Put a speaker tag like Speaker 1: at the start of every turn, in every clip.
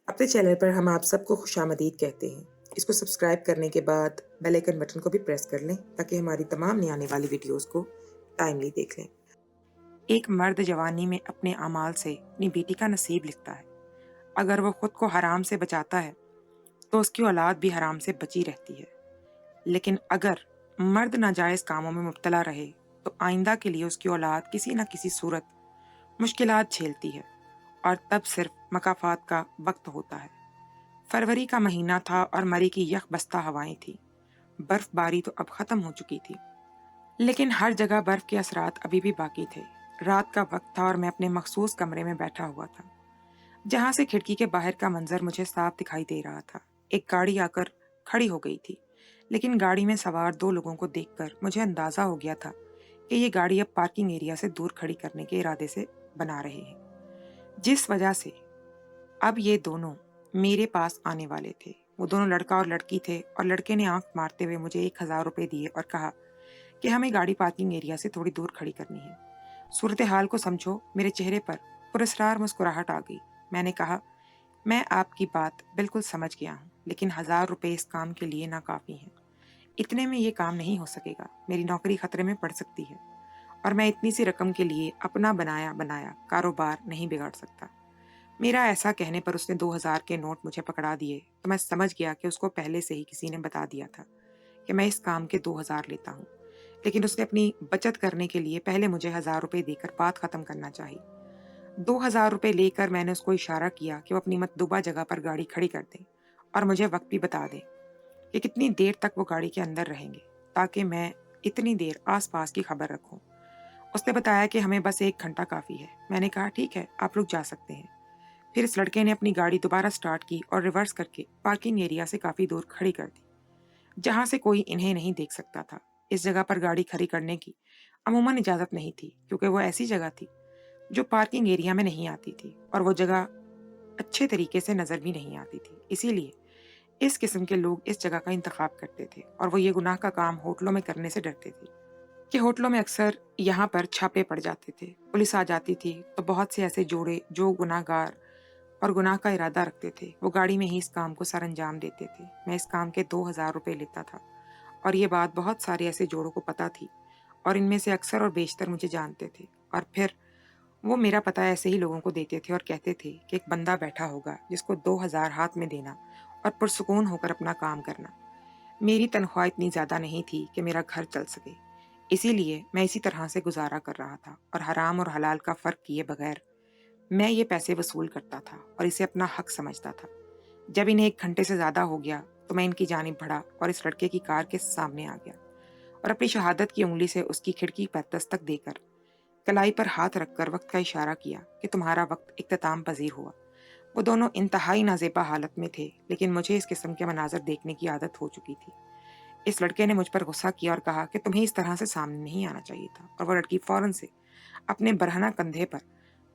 Speaker 1: अपने चैनल पर हम आप सबको खुशामदीद कहते हैं। इसको सब्सक्राइब करने के बाद बेल आइकन बटन को भी प्रेस कर लें ताकि हमारी तमाम नई आने वाली वीडियोस को टाइमली देख लें। एक मर्द जवानी में अपने अमाल से अपनी बेटी का नसीब लिखता है। अगर वो खुद को हराम से बचाता है तो उसकी औलाद भी हराम से बची रहती है। लेकिन अगर मर्द नाजायज कामों में मुब्तला रहे तो आइंदा के लिए उसकी औलाद किसी न किसी सूरत मुश्किलात झेलती है और तब सिर्फ मकाफात का वक्त होता है। फरवरी का महीना था और मरी की यख बस्ता हवाएं थी। बर्फबारी तो अब खत्म हो चुकी थी, लेकिन हर जगह बर्फ के असरात अभी भी बाकी थे। रात का वक्त था और मैं अपने मखसूस कमरे में बैठा हुआ था, जहां से खिड़की के बाहर का मंजर मुझे साफ दिखाई दे रहा था। एक गाड़ी आकर खड़ी हो गई थी, लेकिन गाड़ी में सवार दो लोगों को देखकर मुझे अंदाजा हो गया था कि ये गाड़ी अब पार्किंग एरिया से दूर खड़ी करने के इरादे से बना रहे हैं, जिस वजह से अब ये दोनों मेरे पास आने वाले थे। वो दोनों लड़का और लड़की थे और लड़के ने आंख मारते हुए मुझे 1,000 रुपए दिए और कहा कि हमें गाड़ी पार्किंग एरिया से थोड़ी दूर खड़ी करनी है। सूरत हाल को समझो। मेरे चेहरे पर पुरस्कार मुस्कुराहट आ गई। मैंने कहा, मैं आपकी बात बिल्कुल समझ गया हूँ, लेकिन 1,000 रुपए इस काम के लिए नाकाफी हैं। इतने में ये काम नहीं हो सकेगा। मेरी नौकरी खतरे में पड़ सकती है और मैं इतनी सी रकम के लिए अपना बनाया बनाया कारोबार नहीं बिगाड़ सकता। मेरा ऐसा कहने पर उसने 2,000 के नोट मुझे पकड़ा दिए तो मैं समझ गया कि उसको पहले से ही किसी ने बता दिया था कि मैं इस काम के 2,000 लेता हूँ, लेकिन उसने अपनी बचत करने के लिए पहले मुझे 1,000 रुपए देकर बात खत्म करना चाहिए। 2,000 रुपए लेकर मैंने उसको इशारा किया कि वो अपनी मतलूबा जगह पर गाड़ी खड़ी कर दे और मुझे वक्त भी बता दे कि कितनी देर तक वो गाड़ी के अंदर रहेंगे, ताकि मैं इतनी देर आसपास की खबर रखूं। उसने बताया कि हमें बस 1 घंटा काफ़ी है। मैंने कहा, ठीक है, आप रुक जा सकते हैं। फिर इस लड़के ने अपनी गाड़ी दोबारा स्टार्ट की और रिवर्स करके पार्किंग एरिया से काफी दूर खड़ी कर दी, जहां से कोई इन्हें नहीं देख सकता था। इस जगह पर गाड़ी खड़ी करने की अमूमन इजाजत नहीं थी, क्योंकि वो ऐसी जगह थी जो पार्किंग एरिया में नहीं आती थी और वो जगह अच्छे तरीके से नजर भी नहीं आती थी। इसीलिए इस किस्म के लोग इस जगह का इंतखाब करते थे और वो ये गुनाह का काम होटलों में करने से डरते थे कि होटलों में अक्सर यहाँ पर छापे पड़ जाते थे, पुलिस आ जाती थी तो बहुत से ऐसे जोड़े जो गुनाहगार और गुनाह का इरादा रखते थे, वो गाड़ी में ही इस काम को सर अंजाम देते थे। मैं इस काम के 2,000 रुपए लेता था और ये बात बहुत सारे ऐसे जोड़ों को पता थी और इनमें से अक्सर और बेशतर मुझे जानते थे। और फिर वो मेरा पता ऐसे ही लोगों को देते थे और कहते थे कि एक बंदा बैठा होगा जिसको 2,000 हाथ में देना और पुरसुकून होकर अपना काम करना। मेरी तनख्वाह इतनी ज़्यादा नहीं थी कि मेरा घर चल सके, इसीलिए मैं इसी तरह से गुजारा कर रहा था और हराम और हलाल का फ़र्क किए बगैर मैं ये पैसे वसूल करता था और इसे अपना हक समझता था। जब इन्हें 1 घंटे से ज्यादा हो गया तो मैं इनकी जानिब बढ़ा और इस लड़के की कार के सामने आ गया और अपनी शहादत की उंगली से उसकी खिड़की पर दस्तक देकर कलाई पर हाथ रखकर वक्त का इशारा किया कि तुम्हारा वक्त इख्तिताम पजीर हुआ। वो दोनों इंतहाई नाजेबा हालत में थे, लेकिन मुझे इस किस्म के मनाजर देखने की आदत हो चुकी थी। इस लड़के ने मुझ पर गुस्सा किया और कहा कि तुम्हें इस तरह से सामने नहीं आना चाहिए था, और वो लड़की फौरन से अपने बरहना कंधे पर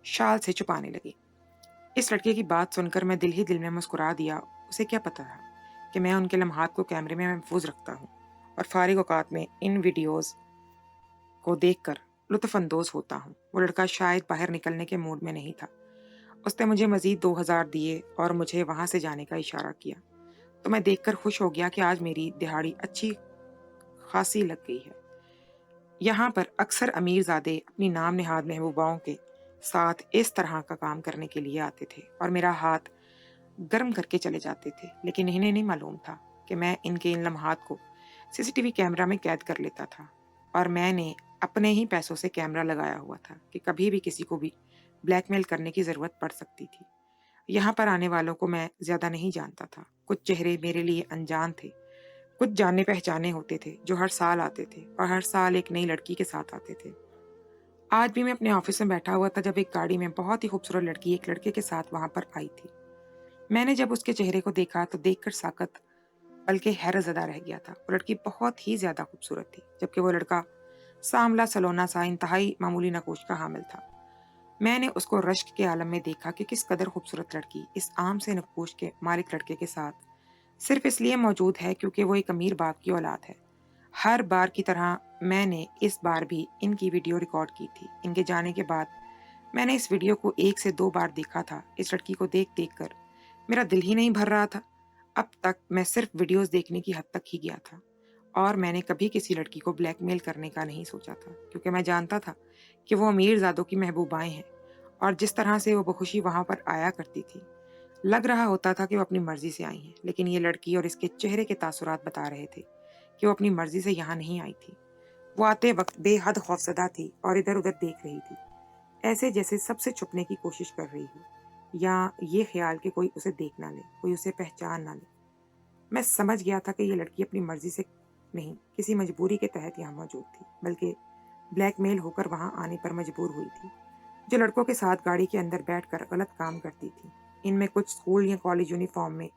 Speaker 1: शाल से छुपाने लगी। इस लड़के की बात सुनकर मैं दिल ही दिल में मुस्कुरा दिया। उसे क्या पता था कि मैं उनके लम्हात को कैमरे में महफूज रखता हूँ और फारिग औकात में इन वीडियोस को देखकर लुत्फ अंदोज होता हूँ। वो लड़का शायद बाहर निकलने के मूड में नहीं था। उसने मुझे मजीद 2,000 दिए और मुझे वहां से जाने का इशारा किया, तो मैं देखकर खुश हो गया कि आज मेरी दिहाड़ी अच्छी खासी लग गई है। यहाँ पर अक्सर अमीरजादे अपनी नाम निहाद महबूबाओं के साथ इस तरह का काम करने के लिए आते थे और मेरा हाथ गर्म करके चले जाते थे, लेकिन इन्हें नहीं मालूम था कि मैं इनके इन लम्हात को सीसीटीवी कैमरा में कैद कर लेता था और मैंने अपने ही पैसों से कैमरा लगाया हुआ था कि कभी भी किसी को भी ब्लैकमेल करने की जरूरत पड़ सकती थी। यहाँ पर आने वालों को मैं ज्यादा नहीं जानता था। कुछ चेहरे मेरे लिए अनजान थे, कुछ जाने पहचाने होते थे जो हर साल आते थे और हर साल एक नई लड़की के साथ आते थे। आज भी मैं अपने ऑफिस में बैठा हुआ था जब एक गाड़ी में बहुत ही खूबसूरत लड़की एक लड़के के साथ वहां पर आई थी। मैंने जब उसके चेहरे को देखा तो देखकर साकत बल्कि हैरत ज़दा रह गया था। वो लड़की बहुत ही ज्यादा खूबसूरत थी, जबकि वो लड़का सांवला सलोना सा इंतहाई मामूली नकोश का हामिल था। मैंने उसको रश्क के आलम में देखा कि किस कदर खूबसूरत लड़की इस आम से नकोश के मालिक लड़के के साथ सिर्फ इसलिए मौजूद है क्योंकि वो एक अमीर बाप की औलाद है। हर बार की तरह मैंने इस बार भी इनकी वीडियो रिकॉर्ड की थी। इनके जाने के बाद मैंने इस वीडियो को 1 से 2 बार देखा था। इस लड़की को देख देख कर मेरा दिल ही नहीं भर रहा था। अब तक मैं सिर्फ वीडियोस देखने की हद तक ही गया था और मैंने कभी किसी लड़की को ब्लैकमेल करने का नहीं सोचा था, क्योंकि मैं जानता था कि वो अमीरजादों की महबूबाएं हैं और जिस तरह से वो बखुशी वहां पर आया करती थी, लग रहा होता था कि वो अपनी मर्जी से आई हैं। लेकिन ये लड़की और इसके चेहरे के तासुरात बता रहे थे कि वो अपनी मर्जी से यहाँ नहीं आई थी। वो आते वक्त बेहद खौफजदा थी और इधर उधर देख रही थी, ऐसे जैसे सबसे छुपने की कोशिश कर रही हो, या ये ख्याल कि कोई उसे देख ना ले, कोई उसे पहचान ना ले। मैं समझ गया था कि ये लड़की अपनी मर्जी से नहीं, किसी मजबूरी के तहत यहाँ मौजूद थी, बल्कि ब्लैकमेल होकर वहां आने पर मजबूर हुई थी। जो लड़कों के साथ गाड़ी के अंदर बैठकर गलत काम करती थी, इनमें कुछ स्कूल या कॉलेज यूनिफॉर्म में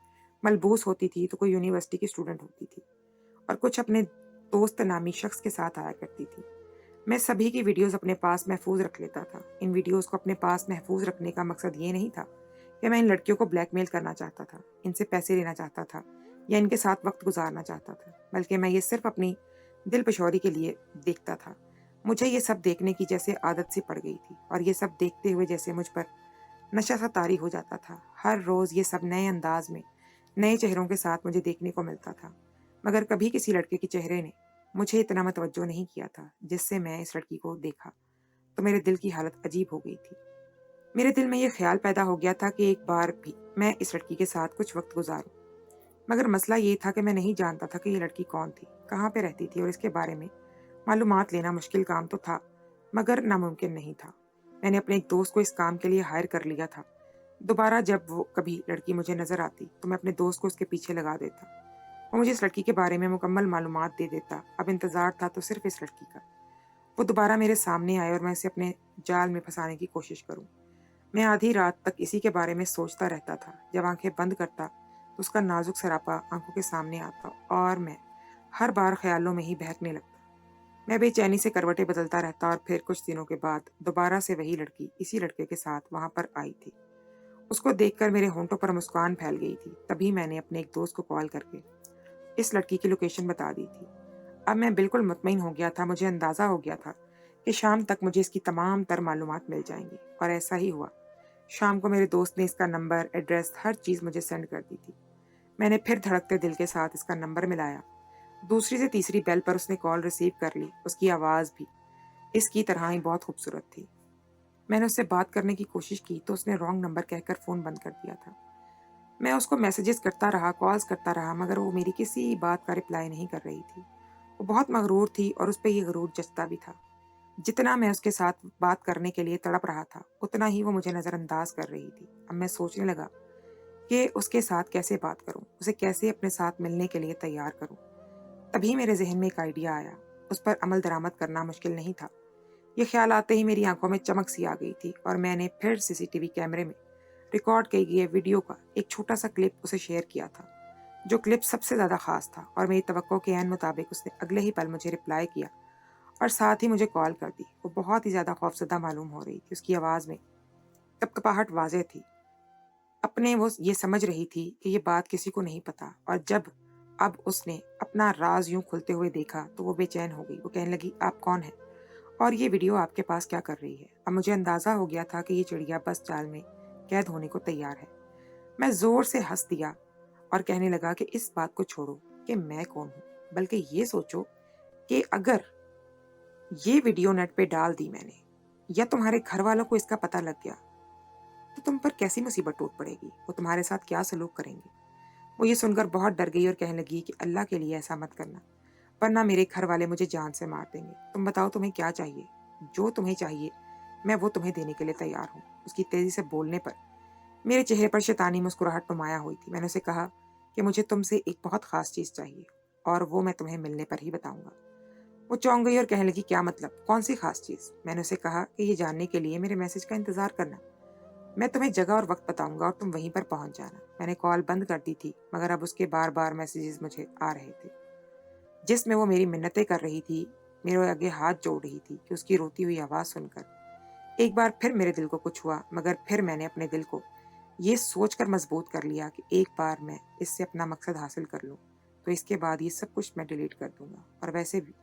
Speaker 1: मलबूस होती थी, तो कोई यूनिवर्सिटी की स्टूडेंट होती थी और कुछ अपने दोस्त नामी शख्स के साथ आया करती थी। मैं सभी की वीडियोस अपने पास महफूज रख लेता था। इन वीडियोस को अपने पास महफूज रखने का मकसद ये नहीं था कि मैं इन लड़कियों को ब्लैकमेल करना चाहता था, इनसे पैसे लेना चाहता था या इनके साथ वक्त गुजारना चाहता था, बल्कि मैं ये सिर्फ अपनी दिल पशौरी के लिए देखता था। मुझे ये सब देखने की जैसे आदत सी पड़ गई थी और ये सब देखते हुए जैसे मुझ पर नशा सा तारी हो जाता था। हर रोज़ ये सब नए अंदाज में, नए चेहरों के साथ मुझे देखने को मिलता था, मगर कभी किसी लड़के के चेहरे ने मुझे इतना मतवज्जो नहीं किया था जिससे मैं इस लड़की को देखा तो मेरे दिल की हालत अजीब हो गई थी। मेरे दिल में यह ख्याल पैदा हो गया था कि एक बार भी मैं इस लड़की के साथ कुछ वक्त गुजारूं, मगर मसला ये था कि मैं नहीं जानता था कि ये लड़की कौन थी, कहाँ पे रहती थी और इसके बारे में मालूमात लेना मुश्किल काम तो था, मगर नामुमकिन नहीं था। मैंने अपने एक दोस्त को इस काम के लिए हायर कर लिया था। दोबारा जब वो कभी लड़की मुझे नजर आती तो मैं अपने दोस्त को उसके पीछे लगा देता। वो मुझे इस लड़की के बारे में मुकम्मल मालूमात दे देता। अब इंतजार था तो सिर्फ इस लड़की का, वो दोबारा मेरे सामने आए और मैं इसे अपने जाल में फंसाने की कोशिश करूं। मैं आधी रात तक इसी के बारे में सोचता रहता था। जब आंखें बंद करता तो उसका नाजुक सरापा आंखों के सामने आता और मैं हर बार ख्यालों में ही बहकने लगता। मैं बेचैनी से करवटें बदलता रहता और फिर कुछ दिनों के बाद दोबारा से वही लड़की इसी लड़के के साथ वहां पर आई थी। उसको देखकर मेरे होंठों पर मुस्कान फैल गई थी। तभी मैंने अपने एक दोस्त को कॉल करके इस लड़की की लोकेशन बता दी थी। अब मैं बिल्कुल मुतमईन हो गया था। मुझे अंदाजा हो गया था कि शाम तक मुझे इसकी तमाम तर मालूमात मिल जाएंगी और ऐसा ही हुआ। शाम को मेरे दोस्त ने इसका नंबर, एड्रेस, हर चीज़ मुझे सेंड कर दी थी। मैंने फिर धड़कते दिल के साथ इसका नंबर मिलाया। दूसरी से तीसरी बेल पर उसने कॉल रिसीव कर ली। उसकी आवाज़ भी इसकी तरह ही बहुत खूबसूरत थी। मैंने उससे बात करने की कोशिश की तो उसने रॉन्ग नंबर कहकर फ़ोन बंद कर दिया था। मैं उसको मैसेजेस करता रहा, कॉल्स करता रहा, मगर वो मेरी किसी बात का रिप्लाई नहीं कर रही थी। वो बहुत मगरूर थी और उस पर यह गरूर जचता भी था। जितना मैं उसके साथ बात करने के लिए तड़प रहा था, उतना ही वो मुझे नज़रअंदाज कर रही थी। अब मैं सोचने लगा कि उसके साथ कैसे बात करूं, उसे कैसे अपने साथ मिलने के लिए तैयार करूं। तभी मेरे जहन में एक आइडिया आया। उस पर अमल दरामद करना मुश्किल नहीं था। ये ख्याल आते ही मेरी आंखों में चमक सी आ गई थी और मैंने फिर सीसीटीवी कैमरे में रिकॉर्ड की गई वीडियो का एक छोटा सा क्लिप उसे शेयर किया था, जो क्लिप सबसे ज़्यादा खास था। और मेरी तवक्को के ऐन मुताबिक उसने अगले ही पल मुझे रिप्लाई किया और साथ ही मुझे कॉल कर दी। वो बहुत ही ज़्यादा खौफजदा मालूम हो रही थी। उसकी आवाज़ में कपकपाहट वाज़ेह थी। अपने वो ये समझ रही थी कि ये बात किसी को नहीं पता। और जब अब उसने अपना राज यूं खुलते हुए देखा तो वो बेचैन हो गई। वो कहने लगी, आप कौन हैं और ये वीडियो आपके पास क्या कर रही है? अब मुझे अंदाज़ा हो गया था कि ये चिड़िया बस जाल में कैद होने को तैयार है। मैं ज़ोर से हंस दिया और कहने लगा कि इस बात को छोड़ो कि मैं कौन हूँ, बल्कि ये सोचो कि अगर ये वीडियो नेट पे डाल दी मैंने या तुम्हारे घर वालों को इसका पता लग गया तो तुम पर कैसी मुसीबत टूट पड़ेगी, वो तुम्हारे साथ क्या सलूक करेंगे। वो ये सुनकर बहुत डर गई और कहने लगी कि अल्लाह के लिए ऐसा मत करना, वरना मेरे घर वाले मुझे जान से मार देंगे। तुम बताओ तुम्हें क्या चाहिए? जो तुम्हें चाहिए मैं वो तुम्हें देने के लिए तैयार हूँ। उसकी तेजी से बोलने पर मेरे चेहरे पर शैतानी मुस्कुराहट नुमाया हुई थी। मैंने उसे कहा कि मुझे तुमसे एक बहुत खास चीज़ चाहिए और वो मैं तुम्हें मिलने पर ही बताऊंगा। वो चौंक गई और कहने लगी, क्या मतलब, कौन सी खास चीज़? मैंने उसे कहा कि ये जानने के लिए मेरे मैसेज का इंतज़ार करना। मैं तुम्हें जगह और वक्त बताऊंगा और तुम वहीं पर पहुंच जाना। मैंने कॉल बंद कर दी थी, मगर अब उसके बार बार मैसेजेस मुझे आ रहे थे जिसमें वो मेरी मिन्नतें कर रही थी, मेरे आगे हाथ जोड़ रही थी कि उसकी रोती हुई आवाज़ सुनकर एक बार फिर मेरे दिल को कुछ हुआ। मगर फिर मैंने अपने दिल को ये सोचकर मजबूत कर लिया कि एक बार मैं इससे अपना मकसद हासिल कर लूँ तो इसके बाद ये सब कुछ मैं डिलीट कर दूंगा। और वैसे भी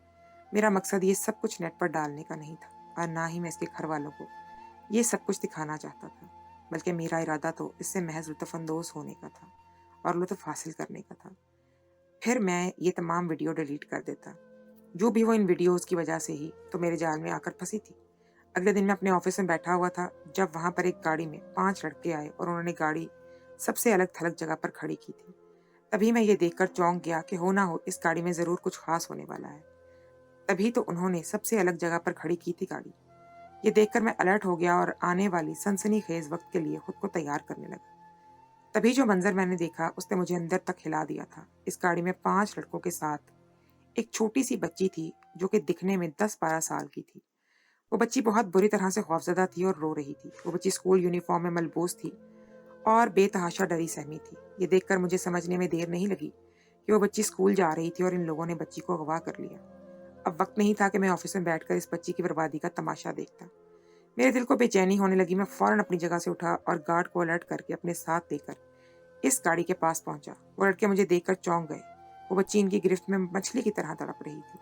Speaker 1: मेरा मकसद ये सब कुछ नेट पर डालने का नहीं था और ना ही मैं इसके घर वालों को ये सब कुछ दिखाना चाहता था। बल्कि मेरा इरादा तो इससे महज लुत्फ़अंदोज़ होने का था और लुत्फ़ हासिल करने का था। फिर मैं ये तमाम वीडियो डिलीट कर देता। जो भी वो इन वीडियोज़ की वजह से ही तो मेरे जाल में आकर फँसी थी। अगले दिन मैं अपने ऑफ़िस में बैठा हुआ था, जब वहाँ पर एक गाड़ी में 5 लड़के आए और उन्होंने गाड़ी सबसे अलग-थलग जगह पर खड़ी की थी। तभी मैं ये देखकर चौंक गया कि हो ना हो इस गाड़ी में ज़रूर कुछ ख़ास होने वाला है। तभी तो उन्होंने सबसे अलग जगह पर खड़ी की थी गाड़ी। ये देखकर मैं अलर्ट हो गया और आने वाली सनसनीखेज़ वक़्त के लिए खुद को तैयार करने लगा। तभी जो मंज़र मैंने देखा उसने मुझे अंदर तक हिला दिया था। इस गाड़ी में 5 लड़कों के साथ एक छोटी-सी बच्ची थी, जो कि दिखने में 10-12 साल की थी। वो बच्ची बहुत बुरी तरह से खौफ़ज़दा थी और रो रही थी। वो बच्ची स्कूल यूनिफ़ॉर्म में मलबूस थी और बेतहाशा डरी सहमी थी। ये देखकर मुझे समझने में देर नहीं लगी कि वो बच्ची स्कूल जा रही थी और इन लोगों ने बच्ची को अगवा कर लिया। अब वक़्त नहीं था कि मैं ऑफ़िस में बैठकर इस बच्ची की बर्बादी का तमाशा देखता। मेरे दिल को बेचैनी होने लगी। मैं फ़ौरन अपनी जगह से उठा और गार्ड को अलर्ट करके अपने साथ लेकर इस गाड़ी के पास पहुँचा। वो लड़के मुझे देखकर चौंक गए। वो बच्ची इनकी गिरफ्त में मछली की तरह तड़प रही थी।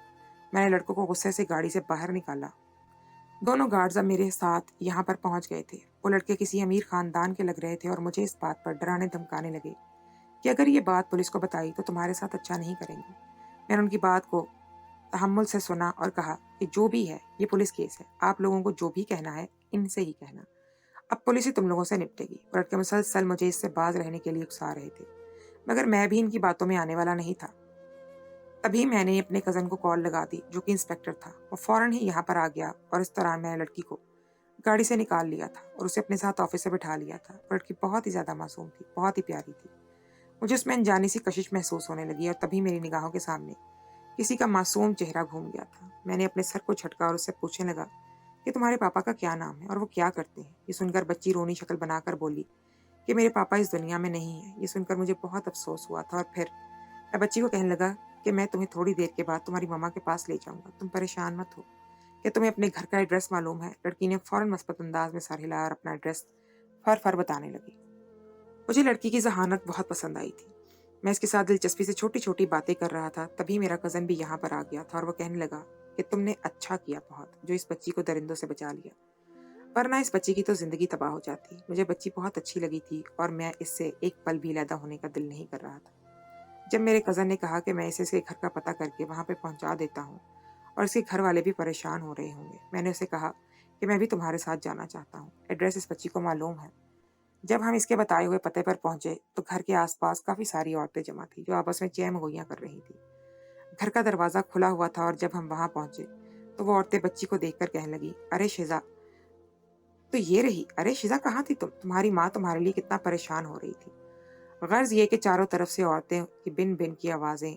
Speaker 1: मैंने लड़कों को गुस्से से गाड़ी से बाहर निकाला। दोनों गार्ड्स अब मेरे साथ यहाँ पर पहुँच गए थे। वो लड़के किसी अमीर ख़ानदान के लग रहे थे और मुझे इस बात पर डराने-धमकाने लगे कि अगर ये बात पुलिस को बताई तो तुम्हारे साथ अच्छा नहीं करेंगे। मैंने उनकी बात को तहम्मुल से सुना और कहा कि जो भी है ये पुलिस केस है। आप लोगों को जो भी कहना है इनसे ही कहना। अब पुलिस ही तुम लोगों से निपटेगी। वो लड़के मुसलसल मुझे इससे बाज रहने के लिए उकसा रहे थे, मगर मैं भी इनकी बातों में आने वाला नहीं था। तभी मैंने अपने कज़न को कॉल लगा दी, जो कि इंस्पेक्टर था। वो फ़ौरन ही यहाँ पर आ गया और इस दौरान मैंने लड़की को गाड़ी से निकाल लिया था और उसे अपने साथ ऑफिस से बिठा लिया था। वो लड़की बहुत ही ज़्यादा मासूम थी, बहुत ही प्यारी थी। मुझे उसमें अनजानी सी कशिश महसूस होने लगी और तभी मेरी निगाहों के सामने किसी का मासूम चेहरा घूम गया था। मैंने अपने सर को झटका और उससे पूछने लगा कि तुम्हारे पापा का क्या नाम है और वो क्या करते हैं। ये सुनकर बच्ची रोनी शक्ल बनाकर बोली कि मेरे पापा इस दुनिया में नहीं है। ये सुनकर मुझे बहुत अफसोस हुआ था और फिर मैं बच्ची को कहने लगा कि मैं तुम्हें थोड़ी देर के बाद तुम्हारी मम्मा के पास ले जाऊंगा, तुम परेशान मत हो। क्या तुम्हें अपने घर का एड्रेस मालूम है? लड़की ने फौरन मस्बत अंदाज में सर हिलाया और अपना एड्रेस फर फर बताने लगी। मुझे लड़की की ज़हानत बहुत पसंद आई थी। मैं इसके साथ दिलचस्पी से छोटी-छोटी बातें कर रहा था, तभी मेरा कज़न भी यहाँ पर आ गया था और वो कहने लगा कि तुमने अच्छा किया बहुत, जो इस बच्ची को दरिंदों से बचा लिया, वरना इस बच्ची की तो ज़िंदगी तबाह हो जाती। मुझे बच्ची बहुत अच्छी लगी थी और मैं इससे एक पल भी अलहदा होने का दिल नहीं कर रहा था। जब मेरे कज़न ने कहा कि मैं इसे इसके घर का पता करके वहाँ पे पहुँचा देता हूँ और इसके घर वाले भी परेशान हो रहे होंगे, मैंने उसे कहा कि मैं भी तुम्हारे साथ जाना चाहता हूँ। एड्रेस इस बच्ची को मालूम है। जब हम इसके बताए हुए पते पर पहुंचे तो घर के आसपास काफी सारी औरतें जमा थी, जो आपस में चैन-गोइयां कर रही थी। घर का दरवाजा खुला हुआ था और जब हम वहां पहुंचे तो वो औरतें बच्ची को देखकर कहने लगी, अरे शिजा, तो ये रही। अरे शिजा, कहाँ थी तुम? तुम्हारी माँ तुम्हारे लिए कितना परेशान हो रही थी। गर्ज ये कि चारों तरफ से औरतें की बिन बिन की आवाजें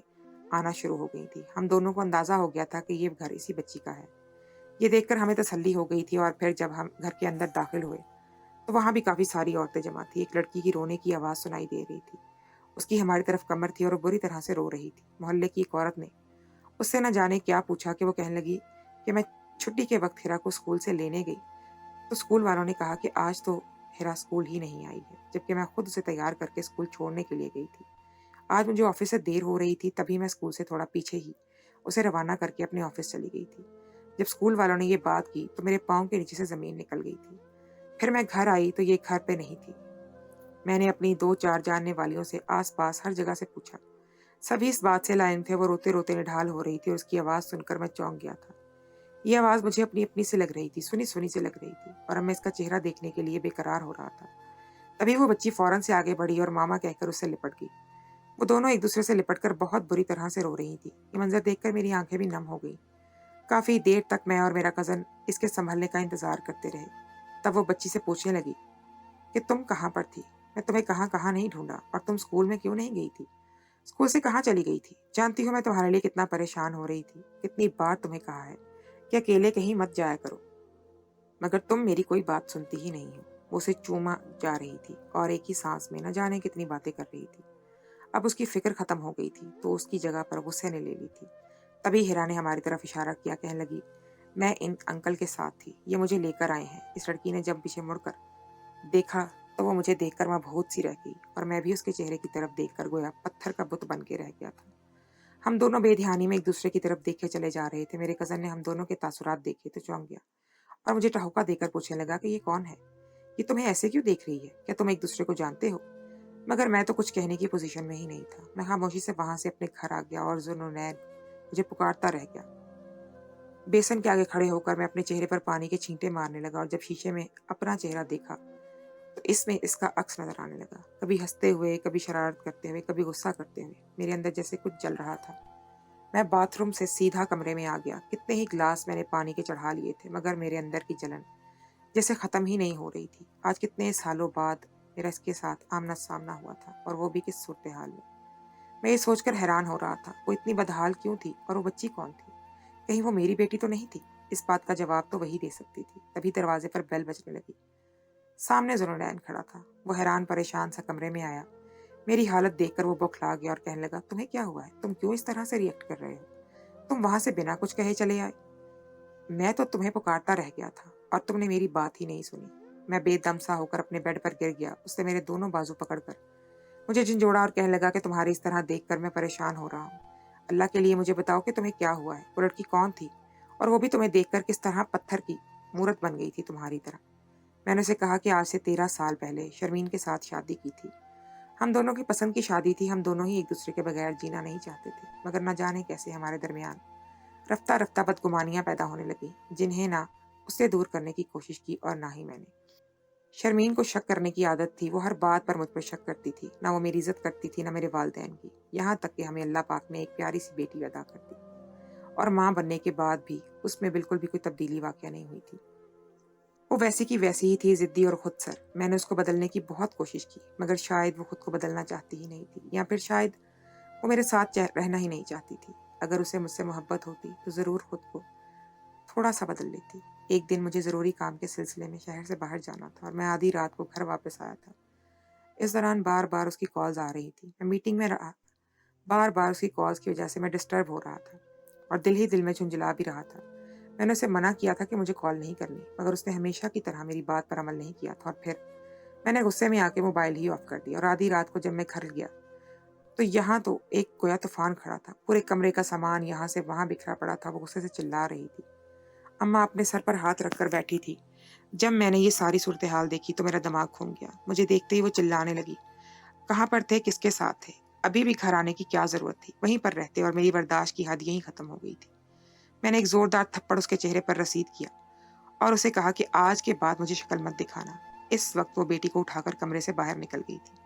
Speaker 1: आना शुरू हो गई थी। हम दोनों को अंदाजा हो गया था कि ये घर इसी बच्ची का है। ये देखकर हमें तसल्ली हो गई थी और फिर जब हम घर के अंदर दाखिल हुए तो वहां भी काफी सारी औरतें जमा थी। एक लड़की की रोने की आवाज सुनाई दे रही थी। उसकी हमारी तरफ कमर थी और वो बुरी तरह से रो रही थी। मोहल्ले की एक औरत ने उससे न जाने क्या पूछा कि वो कहने लगी कि मैं छुट्टी के वक्त हिरा को स्कूल से लेने गई तो स्कूल वालों ने कहा कि आज तो हिरा स्कूल ही नहीं आई है, जबकि मैं खुद उसे तैयार करके स्कूल छोड़ने के लिए गई थी। आज मुझे ऑफिस से देर हो रही थी, तभी मैं स्कूल से थोड़ा पीछे ही उसे रवाना करके अपने ऑफिस चली गई थी। जब स्कूल वालों ने ये बात की तो मेरे पाँव के नीचे से जमीन निकल गई थी। फिर मैं घर आई तो ये घर पे नहीं थी। मैंने अपनी 2-4 जानने वालियों से आस-पास हर जगह से पूछा। सभी इस बात से लाइन थे। वो रोते-रोते निढाल हो रही थी और उसकी आवाज़ सुनकर मैं चौंक गया था। ये आवाज़ मुझे अपनी-अपनी सी लग रही थी, सुनी-सुनी सी लग रही थी और अब मैं इसका चेहरा देखने के लिए बेकरार हो रहा था। तभी वो बच्ची फ़ौरन से आगे बढ़ी और मामा कहकर उससे लिपट गई। वो दोनों एक-दूसरे से लिपटकर बहुत बुरी तरह से रो रही थी। ये मंज़र देखकर मेरी आँखें भी नम हो गईं। काफ़ी देर तक मैं और मेरा कज़न इसके सँभलने का इंतज़ार करते रहे। तब वो बच्ची से पूछने लगी कि तुम कहाँ पर थी? मैं तुम्हें कहाँ-कहाँ नहीं ढूँढा और तुम स्कूल में क्यों नहीं गई थी? स्कूल से कहाँ चली गई थी? जानती हो मैं तुम्हारे लिए कितना परेशान हो रही थी। कितनी बार तुम्हें कहा है कि अकेले कहीं मत जाया करो, मगर तुम मेरी कोई बात सुनती ही नहीं हो। वो उसे चूमा जा रही थी और एक ही सांस में न जाने कितनी बातें कर रही थी। अब उसकी फिक्र खत्म हो गई थी तो उसकी जगह पर गुस्से ने ले ली थी। तभी हिरा ने हमारी तरफ इशारा किया, कहने लगी, मैं इन अंकल के साथ थी, ये मुझे लेकर आए हैं। इस लड़की ने जब पीछे मुड़कर देखा तो वो मुझे देखकर मबहूत सी रह गई और मैं भी उसके चेहरे की तरफ देखकर गोया पत्थर का बुत बन के रह गया था। हम दोनों बेध्यानी में एक दूसरे की तरफ देखे चले जा रहे थे। मेरे कज़न ने हम दोनों के तासुरात देखे तो चौंक गया और मुझे ठहुका देकर पूछने लगा कि ये कौन है? یہ تمہیں ایسے کیوں دیکھ رہی ہے؟ کیا تم ایک دوسرے کو جانتے ہو؟ مگر میں تو کچھ کہنے کی پوزیشن میں ہی نہیں تھا۔ میں خاموشی سے وہاں سے اپنے گھر آ گیا اور ذوالنورین مجھے پکارتا رہ گیا۔ بیسن کے آگے کھڑے ہو کر میں اپنے چہرے پر پانی کے چھینٹے مارنے لگا اور جب شیشے میں اپنا چہرہ دیکھا تو اس میں اس کا عکس نظر آنے لگا، کبھی ہنستے ہوئے، کبھی شرارت کرتے ہوئے، کبھی غصہ کرتے ہوئے۔ میرے اندر جیسے کچھ جل رہا تھا۔ میں باتھ روم سے سیدھا کمرے میں آ گیا۔ کتنے ہی گلاس میں نے پانی کے چڑھا لیے تھے مگر میرے اندر کی جلن جیسے ختم ہی نہیں ہو رہی تھی۔ آج کتنے سالوں بعد میرا اس کے ساتھ آمنا سامنا ہوا تھا، اور وہ بھی کس صورتحال میں۔ میں یہ سوچ کر حیران ہو رہا تھا، وہ اتنی بدحال کیوں تھی اور وہ بچی کون تھی؟ کہیں وہ میری بیٹی تو نہیں تھی؟ اس بات کا جواب تو وہی دے سکتی تھی۔ تبھی دروازے پر بیل بجنے لگی۔ سامنے ذوالنورین کھڑا تھا۔ وہ حیران پریشان سا کمرے میں آیا۔ میری حالت دیکھ کر وہ بوکھلا گیا اور کہنے لگا، تمہیں کیا ہوا ہے؟ تم کیوں اس طرح سے ریئیکٹ کر رہے ہو؟ تم وہاں سے بنا کچھ کہے چلے آئے۔ میں تو تمہیں پکارتا رہ گیا تھا اور تم نے میری بات ہی نہیں سنی۔ میں بے دم سا ہو کر اپنے بیڈ پر گر گیا۔ اس نے میرے دونوں بازو پکڑ کر مجھے جھنجھوڑا اور کہنے لگا کہ تمہاری اس طرح دیکھ کر میں پریشان ہو رہا ہوں۔ اللہ کے لیے مجھے بتاؤ کہ تمہیں کیا ہوا ہے؟ وہ لڑکی کون تھی؟ اور وہ بھی تمہیں دیکھ کر کس طرح پتھر کی مورت بن گئی تھی تمہاری طرح؟ میں نے اسے کہا کہ آج سے 13 سال پہلے شرمین کے ساتھ شادی کی تھی۔ ہم دونوں کی پسند کی شادی تھی۔ ہم دونوں ہی ایک دوسرے کے بغیر جینا نہیں چاہتے تھے، مگر نہ جانے کیسے ہمارے درمیان رفتہ رفتہ بدگمانیاں پیدا ہونے لگی، جنہیں نہ اس سے دور کرنے کی کوشش کی اور نہ ہی میں نے۔ شرمین کو شک کرنے کی عادت تھی۔ وہ ہر بات پر مجھ پر شک کرتی تھی۔ نہ وہ میری عزت کرتی تھی، نہ میرے والدین کی، یہاں تک کہ ہمیں اللہ پاک نے ایک پیاری سی بیٹی عطا کر دی، اور ماں بننے کے بعد بھی اس میں بالکل بھی کوئی تبدیلی واقع نہیں ہوئی تھی۔ وہ ویسی کی ویسی ہی تھی، ضدی اور خود سر۔ میں نے اس کو بدلنے کی بہت کوشش کی، مگر شاید وہ خود کو بدلنا چاہتی ہی نہیں تھی، یا پھر شاید وہ میرے ساتھ رہنا ہی نہیں چاہتی تھی۔ اگر اسے مجھ سے محبت ہوتی تو ضرور خود کو تھوڑا سا بدل لیتی۔ ایک دن مجھے ضروری کام کے سلسلے میں شہر سے باہر جانا تھا، اور میں آدھی رات کو گھر واپس آیا تھا۔ اس دوران بار بار اس کی کالز آ رہی تھی۔ میں میٹنگ میں رہا، بار بار اس کی کالز کی وجہ سے میں ڈسٹرب ہو رہا تھا اور دل ہی دل میں جھنجھلا بھی رہا تھا۔ میں نے اسے منع کیا تھا کہ مجھے کال نہیں کرنی، مگر اس نے ہمیشہ کی طرح میری بات پر عمل نہیں کیا تھا، اور پھر میں نے غصے میں آ کے موبائل ہی آف کر دیا۔ اور آدھی رات کو جب میں گھر گیا تو یہاں تو ایک گویا طوفان کھڑا تھا۔ پورے کمرے کا سامان یہاں سے وہاں بکھرا پڑا تھا۔ وہ غصے سے چلا رہی تھی۔ اماں اپنے سر پر ہاتھ رکھ کر بیٹھی تھی۔ جب میں نے یہ ساری صورتحال دیکھی تو میرا دماغ گھوم گیا۔ مجھے دیکھتے ہی وہ چلانے لگی، کہاں پر تھے، کس کے ساتھ تھے، ابھی بھی گھر آنے کی کیا ضرورت تھی، وہیں پر رہتے، اور میری برداشت کی حد یہیں ختم ہو گئی تھی۔ میں نے ایک زوردار تھپڑ اس کے چہرے پر رسید کیا اور اسے کہا کہ آج کے بعد مجھے شکل مت دکھانا۔ اس وقت وہ بیٹی کو اٹھا کر کمرے سے باہر نکل گئی تھی،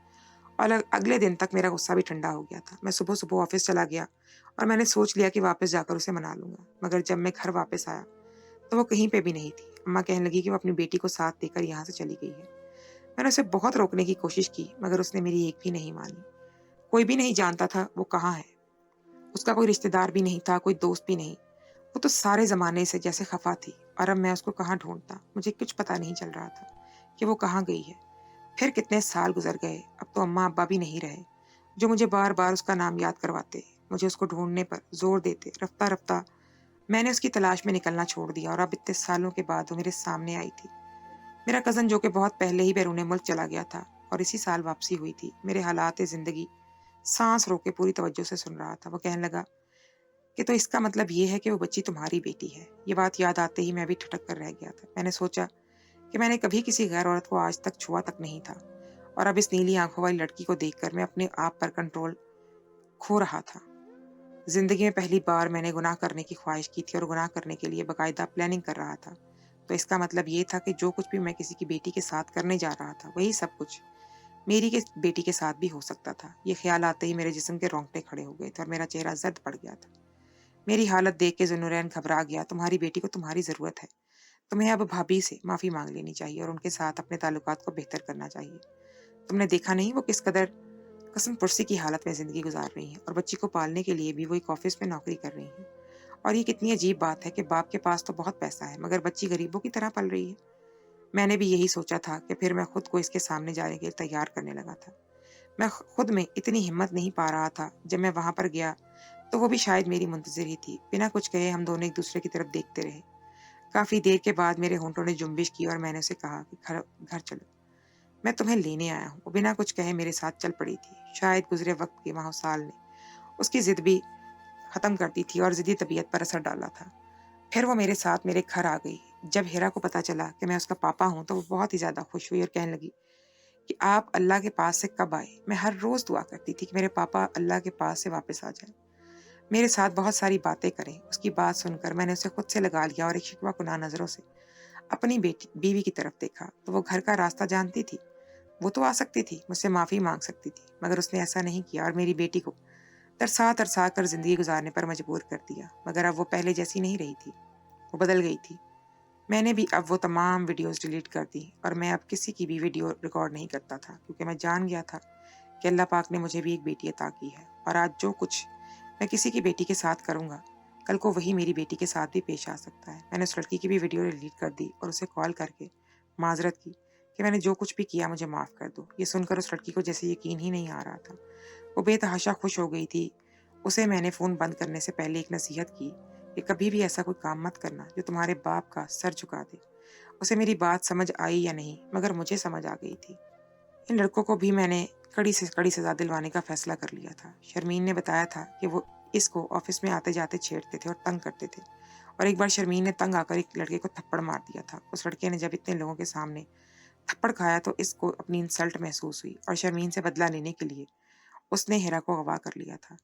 Speaker 1: اور اگلے دن تک میرا غصہ بھی ٹھنڈا ہو گیا تھا۔ میں صبح صبح آفس چلا گیا اور میں نے سوچ لیا کہ واپس جا کر اسے منا لوں گا، مگر جب میں گھر واپس آیا تو وہ کہیں پہ بھی نہیں تھی۔ اماں کہنے لگی کہ وہ اپنی بیٹی کو ساتھ دے کر یہاں سے چلی گئی ہے۔ میں نے اسے بہت روکنے کی کوشش کی، مگر اس نے میری ایک بھی نہیں مانی۔ کوئی بھی نہیں جانتا تھا وہ کہاں ہے۔ اس کا کوئی رشتہ دار بھی نہیں تھا، کوئی دوست بھی نہیں۔ وہ تو سارے زمانے سے جیسے خفا تھی، اور اب میں اس کو کہاں ڈھونڈتا؟ مجھے کچھ پتہ نہیں چل رہا تھا کہ وہ کہاں گئی ہے۔ پھر کتنے سال گزر گئے، اب تو اماں ابا بھی نہیں رہے جو مجھے بار بار اس کا نام یاد کرواتے، مجھے اس کو ڈھونڈنے پر زور دیتے۔ رفتہ رفتہ میں نے اس کی تلاش میں نکلنا چھوڑ دیا، اور اب اتنے سالوں کے بعد وہ میرے سامنے آئی تھی۔ میرا کزن جو کہ بہت پہلے ہی بیرون ملک چلا گیا تھا اور اسی سال واپسی ہوئی تھی، میرے حالات زندگی سانس رو کے پوری توجہ سے سن رہا تھا۔ وہ کہنے لگا کہ تو اس کا مطلب یہ ہے کہ وہ بچی تمہاری بیٹی ہے؟ یہ بات یاد آتے ہی میں بھی ٹھٹک کر رہ گیا تھا۔ میں نے سوچا کہ میں نے کبھی کسی غیر عورت کو آج تک چھوا تک نہیں تھا، اور اب اس نیلی آنکھوں والی لڑکی کو دیکھ کر میں اپنے آپ پر کنٹرول کھو رہا تھا۔ زندگی میں پہلی بار میں نے گناہ کرنے کی خواہش کی تھی، اور گناہ کرنے کے لیے باقاعدہ پلاننگ کر رہا تھا۔ تو اس کا مطلب یہ تھا کہ جو کچھ بھی میں کسی کی بیٹی کے ساتھ کرنے جا رہا تھا، وہی سب کچھ میری بیٹی کے ساتھ بھی ہو سکتا تھا۔ یہ خیال آتے ہی میرے جسم کے رونگٹے کھڑے ہو گئے تھے اور میرا چہرہ زرد پڑ گیا تھا۔ میری حالت دیکھ کے ذوالنورین گھبرا گیا۔ تمہاری بیٹی کو تمہاری ضرورت ہے۔ تمہیں اب بھابھی سے معافی مانگ لینی چاہیے اور ان کے ساتھ اپنے تعلقات کو بہتر کرنا چاہیے۔ تم نے دیکھا نہیں وہ کس قدر قسم پرسی کی حالت میں زندگی گزار رہی ہیں، اور بچی کو پالنے کے لیے بھی وہ ایک آفس میں نوکری کر رہی ہیں۔ اور یہ کتنی عجیب بات ہے کہ باپ کے پاس تو بہت پیسہ ہے، مگر بچی غریبوں کی طرح پل رہی ہے۔ میں نے بھی یہی سوچا تھا کہ پھر میں خود کو اس کے سامنے جانے کے لیے تیار کرنے لگا تھا۔ میں خود میں اتنی ہمت نہیں پا رہا تھا۔ جب میں وہاں پر گیا تو وہ بھی شاید میری منتظر ہی تھی۔ بنا کچھ کہے ہم دونوں ایک دوسرے کی طرف دیکھتے رہے۔ کافی دیر کے بعد میرے ہونٹوں نے جنبش کی اور میں نے اسے کہا کہ گھر چلو، میں تمہیں لینے آیا ہوں۔ وہ بنا کچھ کہے میرے ساتھ چل پڑی تھی۔ شاید گزرے وقت کے ماہ و سال نے اس کی ضد بھی ختم کر دی تھی اور ضدی طبیعت پر اثر ڈالا تھا۔ پھر وہ میرے ساتھ میرے گھر آ گئی۔ جب ہیرا کو پتا چلا کہ میں اس کا پاپا ہوں تو وہ بہت ہی زیادہ خوش ہوئی اور کہنے لگی کہ آپ اللہ کے پاس سے کب آئے؟ میں ہر روز دعا کرتی تھی کہ میرے پاپا اللہ کے پاس سے واپس آ جائیں، میرے ساتھ بہت ساری باتیں کریں۔ اس کی بات سن کر میں نے اسے خود سے لگا لیا اور ایک شکوہ کناہ نظروں سے اپنی بیوی کی طرف دیکھا۔ تو وہ گھر کا راستہ جانتی تھی، وہ تو آ سکتی تھی، مجھ سے معافی مانگ سکتی تھی، مگر اس نے ایسا نہیں کیا اور میری بیٹی کو ترسا ترسا کر زندگی گزارنے پر مجبور کر دیا۔ مگر اب وہ پہلے جیسی نہیں رہی تھی، وہ بدل گئی تھی۔ میں نے بھی اب وہ تمام ویڈیوز ڈیلیٹ کر دی اور میں اب کسی کی بھی ویڈیو ریکارڈ نہیں کرتا تھا، کیونکہ میں جان گیا تھا کہ اللہ پاک نے مجھے بھی ایک بیٹی عطا کی ہے، اور آج جو کچھ میں کسی کی بیٹی کے ساتھ کروں گا کل کو وہی میری بیٹی کے ساتھ بھی پیش آ سکتا ہے۔ میں نے اس لڑکی کی بھی ویڈیو ڈیلیٹ کر دی اور اسے کال کر کے معذرت کی کہ میں نے جو کچھ بھی کیا مجھے معاف کر دو۔ یہ سن کر اس لڑکی کو جیسے یقین ہی نہیں آ رہا تھا، وہ بے تحاشا خوش ہو گئی تھی۔ اسے میں نے فون بند کرنے سے پہلے ایک نصیحت کی کہ کبھی بھی ایسا کوئی کام مت کرنا جو تمہارے باپ کا سر جھکا دے۔ اسے میری بات سمجھ آئی یا نہیں، مگر مجھے سمجھ آ گئی تھی۔ ان لڑکوں کو بھی میں نے کڑی سے کڑی سزا دلوانے کا فیصلہ کر لیا تھا۔ شرمین نے بتایا تھا کہ وہ اس کو آفس میں آتے جاتے چھیڑتے تھے اور تنگ کرتے تھے، اور ایک بار شرمین نے تنگ آ کر ایک لڑکے کو تھپڑ مار دیا تھا۔ اس لڑکے نے جب اتنے لوگوں کے سامنے تھپڑ کھایا تو اس کو اپنی انسلٹ محسوس ہوئی، اور شرمین سے بدلہ لینے کے لیے اس نے ہیرا کو اغوا کر لیا تھا۔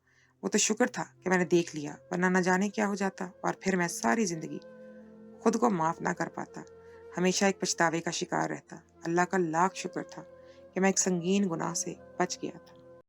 Speaker 1: وہ تو شکر تھا کہ میں نے دیکھ لیا، ورنہ نہ جانے کیا ہو جاتا، اور پھر میں ساری زندگی خود کو معاف نہ کر پاتا، ہمیشہ ایک پچھتاوے کا شکار رہتا۔ اللہ کا لاکھ شکر تھا کہ میں ایک سنگین گناہ سے بچ گیا تھا۔